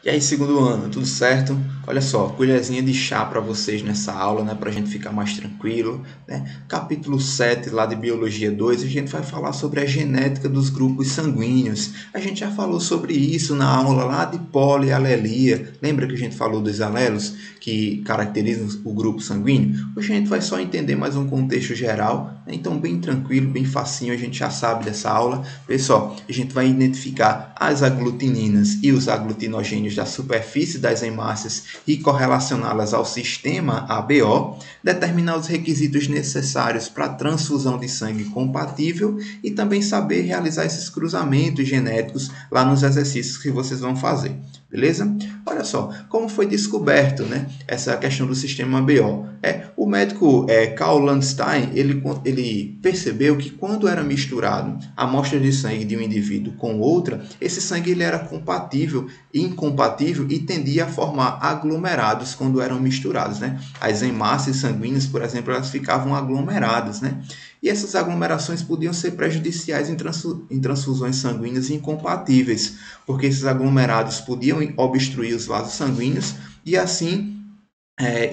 E aí, segundo ano, tudo certo? Olha só, colherzinha de chá para vocês nessa aula, né, para a gente ficar mais tranquilo, né? Capítulo 7 lá de Biologia 2, a gente vai falar sobre a genética dos grupos sanguíneos. A gente já falou sobre isso na aula lá de polialelia. Lembra que a gente falou dos alelos que caracterizam o grupo sanguíneo? Hoje a gente vai só entender mais um contexto geral, né? Então bem tranquilo, bem facinho, a gente já sabe dessa aula. Pessoal, a gente vai identificar as aglutininas e os aglutinogênios da superfície das hemácias e correlacioná-las ao sistema ABO, determinar os requisitos necessários para a transfusão de sangue compatível e também saber realizar esses cruzamentos genéticos lá nos exercícios que vocês vão fazer. Beleza? Olha só, como foi descoberto, né, essa questão do sistema ABO. O médico Carl Landstein, ele percebeu que quando era misturado a amostra de sangue de um indivíduo com outra, esse sangue ele era compatível e incompatível e tendia a formar aglomerados quando eram misturados, né? As hemácias sanguíneas, por exemplo, elas ficavam aglomeradas, né? E essas aglomerações podiam ser prejudiciais em transfusões sanguíneas incompatíveis, porque esses aglomerados podiam obstruir os vasos sanguíneos e assim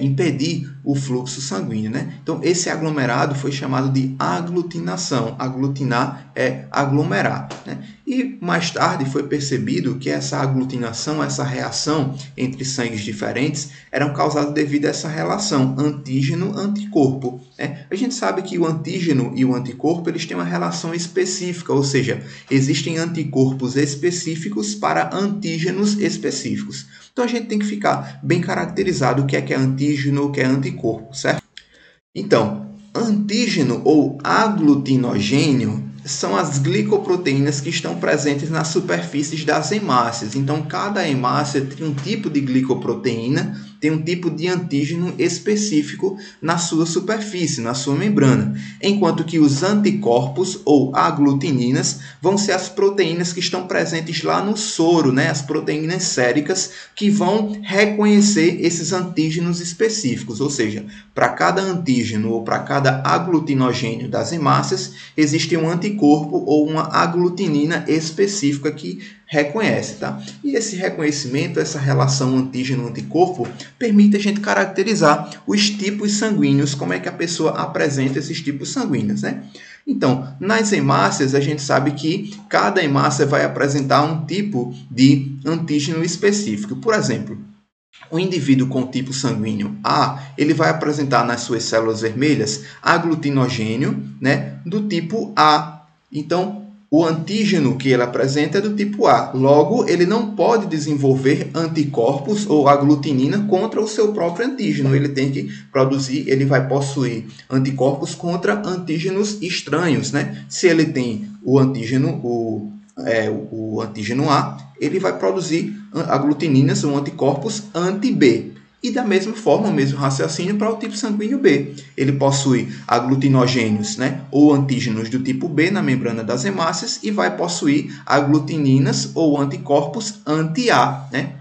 impedir o fluxo sanguíneo, né? Então, esse aglomerado foi chamado de aglutinação. Aglutinar é aglomerar, né? E mais tarde foi percebido que essa aglutinação, essa reação entre sangues diferentes, eram causadas devido a essa relação antígeno-anticorpo, né? A gente sabe que o antígeno e o anticorpo eles têm uma relação específica, ou seja, existem anticorpos específicos para antígenos específicos. Então, a gente tem que ficar bem caracterizado o que é antígeno, o que é anticorpo, certo? Então, antígeno ou aglutinogênio são as glicoproteínas que estão presentes nas superfícies das hemácias. Então, cada hemácia tem um tipo de glicoproteína, tem um tipo de antígeno específico na sua superfície, na sua membrana. Enquanto que os anticorpos ou aglutininas vão ser as proteínas que estão presentes lá no soro, né? As proteínas séricas que vão reconhecer esses antígenos específicos. Ou seja, para cada antígeno ou para cada aglutinogênio das hemácias, existe um anticorpo ou uma aglutinina específica que reconhece, tá? E esse reconhecimento, essa relação antígeno-anticorpo, permite a gente caracterizar os tipos sanguíneos, como é que a pessoa apresenta esses tipos sanguíneos, né? Então, nas hemácias, a gente sabe que cada hemácia vai apresentar um tipo de antígeno específico. Por exemplo, o indivíduo com tipo sanguíneo A, ele vai apresentar nas suas células vermelhas aglutinogênio, né, do tipo A. Então, o antígeno que ele apresenta é do tipo A. Logo, ele não pode desenvolver anticorpos ou aglutinina contra o seu próprio antígeno. Ele tem que produzir, ele vai possuir anticorpos contra antígenos estranhos, né? Se ele tem o antígeno, o antígeno A, ele vai produzir aglutininas ou anticorpos anti-B. E da mesma forma, o mesmo raciocínio para o tipo sanguíneo B. Ele possui aglutinogênios, né, ou antígenos do tipo B na membrana das hemácias e vai possuir aglutininas ou anticorpos anti-A, né,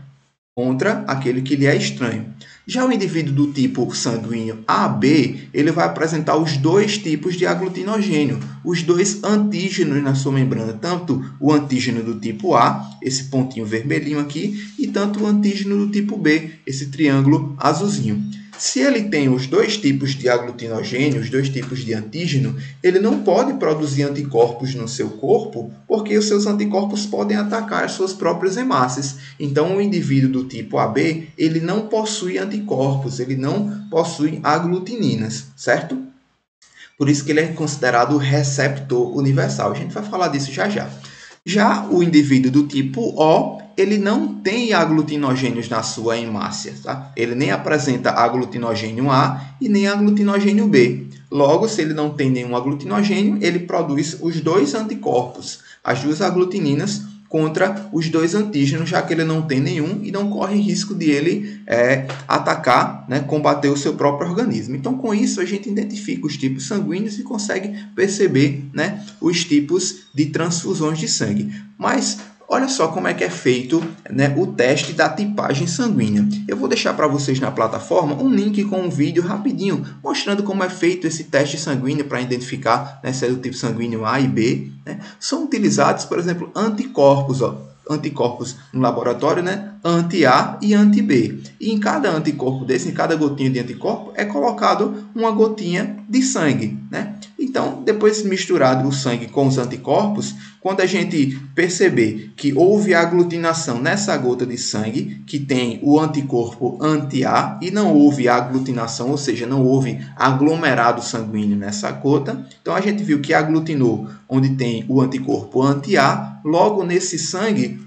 contra aquele que lhe é estranho. Já o indivíduo do tipo sanguíneo AB, ele vai apresentar os dois tipos de aglutinogênio, os dois antígenos na sua membrana, tanto o antígeno do tipo A, esse pontinho vermelhinho aqui, e tanto o antígeno do tipo B, esse triângulo azulzinho. Se ele tem os dois tipos de aglutinogênio, os dois tipos de antígeno, ele não pode produzir anticorpos no seu corpo, porque os seus anticorpos podem atacar as suas próprias hemácias. Então, o indivíduo do tipo AB, ele não possui anticorpos, ele não possui aglutininas, certo? Por isso que ele é considerado receptor universal. A gente vai falar disso já já. Já o indivíduo do tipo O, ele não tem aglutinogênios na sua hemácia, tá? Ele nem apresenta aglutinogênio A e nem aglutinogênio B. Logo, se ele não tem nenhum aglutinogênio, ele produz os dois anticorpos, as duas aglutininas, contra os dois antígenos, já que ele não tem nenhum e não corre risco de ele atacar, né, combater o seu próprio organismo. Então, com isso, a gente identifica os tipos sanguíneos e consegue perceber, né, os tipos de transfusões de sangue. Mas olha só como é que é feito, né, o teste da tipagem sanguínea. Eu vou deixar para vocês na plataforma um link com um vídeo rapidinho mostrando como é feito esse teste sanguíneo para identificar, né, se é do tipo sanguíneo A e B, né. São utilizados, por exemplo, anticorpos. anticorpos no laboratório, né? Anti-A e anti-B. E em cada anticorpo desse, em cada gotinha de anticorpo, é colocado uma gotinha de sangue, né? Então, depois misturado o sangue com os anticorpos, quando a gente perceber que houve aglutinação nessa gota de sangue, que tem o anticorpo anti-A, e não houve aglutinação, ou seja, não houve aglomerado sanguíneo nessa gota, então a gente viu que aglutinou onde tem o anticorpo anti-A, logo nesse sangue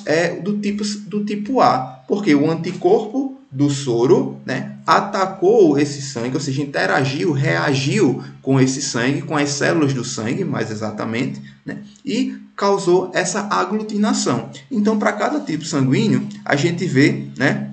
é do tipo A, porque o anticorpo do soro, né, atacou esse sangue, ou seja, interagiu, reagiu com esse sangue, com as células do sangue, mais exatamente, né, e causou essa aglutinação. Então, para cada tipo sanguíneo, a gente vê, né,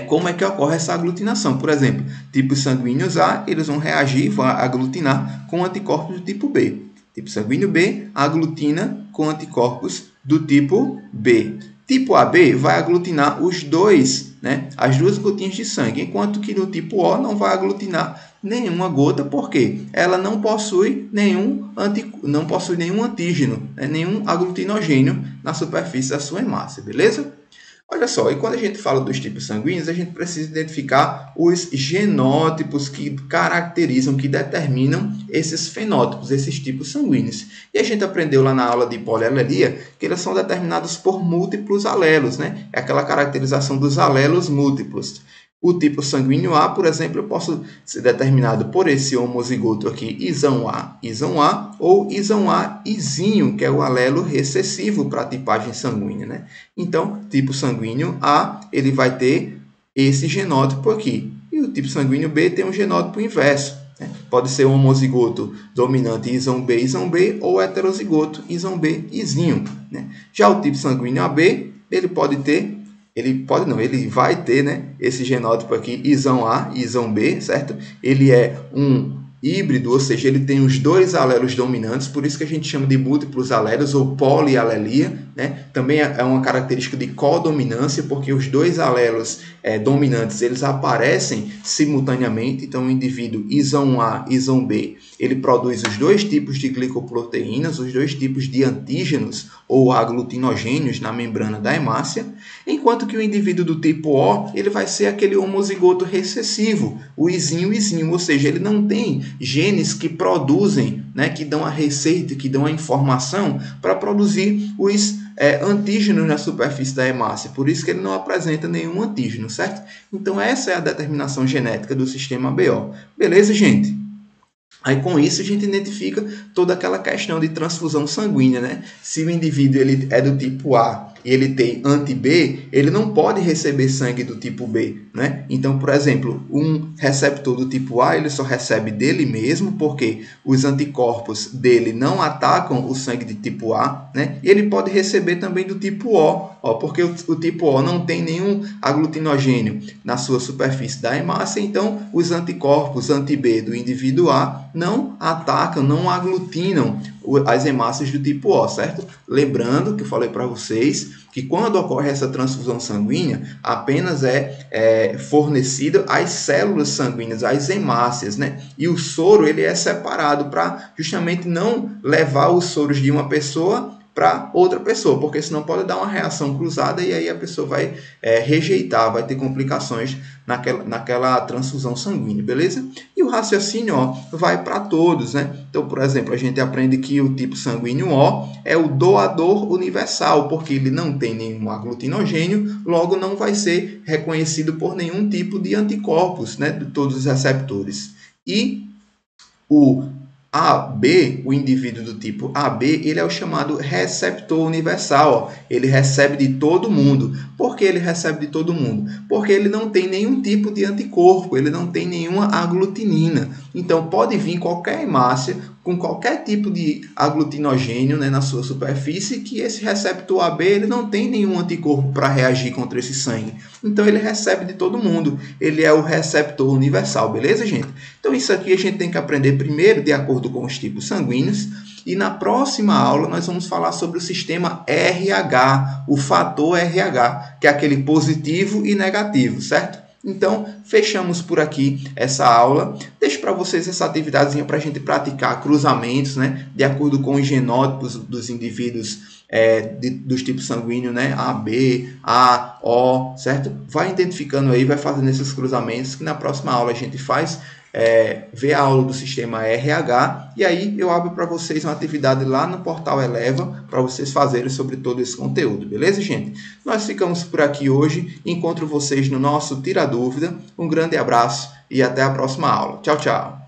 como é que ocorre essa aglutinação. Por exemplo, tipos sanguíneos A, eles vão reagir, vão aglutinar com anticorpos do tipo B. Tipo sanguíneo B aglutina com anticorpos do tipo B. Tipo AB vai aglutinar os dois, né, as duas gotinhas de sangue, enquanto que no tipo O não vai aglutinar nenhuma gota, porque ela não possui nenhum antígeno, né, nenhum aglutinogênio na superfície da sua hemácia, beleza? Olha só, e quando a gente fala dos tipos sanguíneos, a gente precisa identificar os genótipos que caracterizam, que determinam esses fenótipos, esses tipos sanguíneos. E a gente aprendeu lá na aula de polialelia que eles são determinados por múltiplos alelos, né? É aquela caracterização dos alelos múltiplos. O tipo sanguíneo A, por exemplo, eu posso ser determinado por esse homozigoto aqui, isão A, ou isão A, izinho, que é o alelo recessivo para a tipagem sanguínea, né? Então, tipo sanguíneo A, ele vai ter esse genótipo aqui. E o tipo sanguíneo B tem um genótipo inverso, né? Pode ser um homozigoto dominante isão B, ou heterozigoto isão B, izinho, né? Já o tipo sanguíneo AB, ele vai ter, né, esse genótipo aqui, isão A e isão B, certo? Ele é um híbrido, ou seja, ele tem os dois alelos dominantes, por isso que a gente chama de múltiplos alelos ou polialelia, né? Também é uma característica de codominância, porque os dois alelos dominantes, eles aparecem simultaneamente, então o indivíduo isão A, isão B, ele produz os dois tipos de glicoproteínas, os dois tipos de antígenos ou aglutinogênios na membrana da hemácia, enquanto que o indivíduo do tipo O, ele vai ser aquele homozigoto recessivo, o izinho, ou seja, ele não tem genes que produzem, né, que dão a receita, que dão a informação para produzir os antígenos na superfície da hemácia, por isso que ele não apresenta nenhum antígeno, certo? Então essa é a determinação genética do sistema BO. Beleza, gente? Aí com isso a gente identifica toda aquela questão de transfusão sanguínea, né? Se o indivíduo ele é do tipo A e ele tem anti-B, ele não pode receber sangue do tipo B, né? Então, por exemplo, um receptor do tipo A, ele só recebe dele mesmo, porque os anticorpos dele não atacam o sangue de tipo A, né? E ele pode receber também do tipo O, porque o tipo O não tem nenhum aglutinogênio na sua superfície da hemácia, então os anticorpos anti-B do indivíduo A não atacam, não aglutinam as hemácias do tipo O, certo? Lembrando que eu falei para vocês que quando ocorre essa transfusão sanguínea, apenas é fornecido às células sanguíneas, às hemácias, né? E o soro ele é separado para justamente não levar os soros de uma pessoa para outra pessoa, porque senão pode dar uma reação cruzada e aí a pessoa vai rejeitar, vai ter complicações naquela transfusão sanguínea, beleza? E o raciocínio vai para todos, né? Então, por exemplo, a gente aprende que o tipo sanguíneo O é o doador universal, porque ele não tem nenhum aglutinogênio, logo não vai ser reconhecido por nenhum tipo de anticorpos, né, de todos os receptores. E o AB, o indivíduo do tipo AB, ele é o chamado receptor universal. Ele recebe de todo mundo. Por que ele recebe de todo mundo? Porque ele não tem nenhum tipo de anticorpo, ele não tem nenhuma aglutinina. Então, pode vir qualquer hemácia com qualquer tipo de aglutinogênio, né, na sua superfície, que esse receptor AB ele não tem nenhum anticorpo para reagir contra esse sangue. Então, ele recebe de todo mundo. Ele é o receptor universal, beleza, gente? Então, isso aqui a gente tem que aprender primeiro de acordo com os tipos sanguíneos. E na próxima aula nós vamos falar sobre o sistema RH, o fator RH, que é aquele positivo e negativo, certo? Então, fechamos por aqui essa aula. Deixo para vocês essa atividadezinha para a gente praticar cruzamentos, né, de acordo com os genótipos dos indivíduos dos tipos sanguíneos, né? A, B, A, O, certo? Vai identificando aí, vai fazendo esses cruzamentos que na próxima aula a gente faz. Ver a aula do sistema RH e aí eu abro para vocês uma atividade lá no portal Eleva para vocês fazerem sobre todo esse conteúdo, beleza, gente? Nós ficamos por aqui hoje, encontro vocês no nosso Tira Dúvida, um grande abraço e até a próxima aula. Tchau, tchau!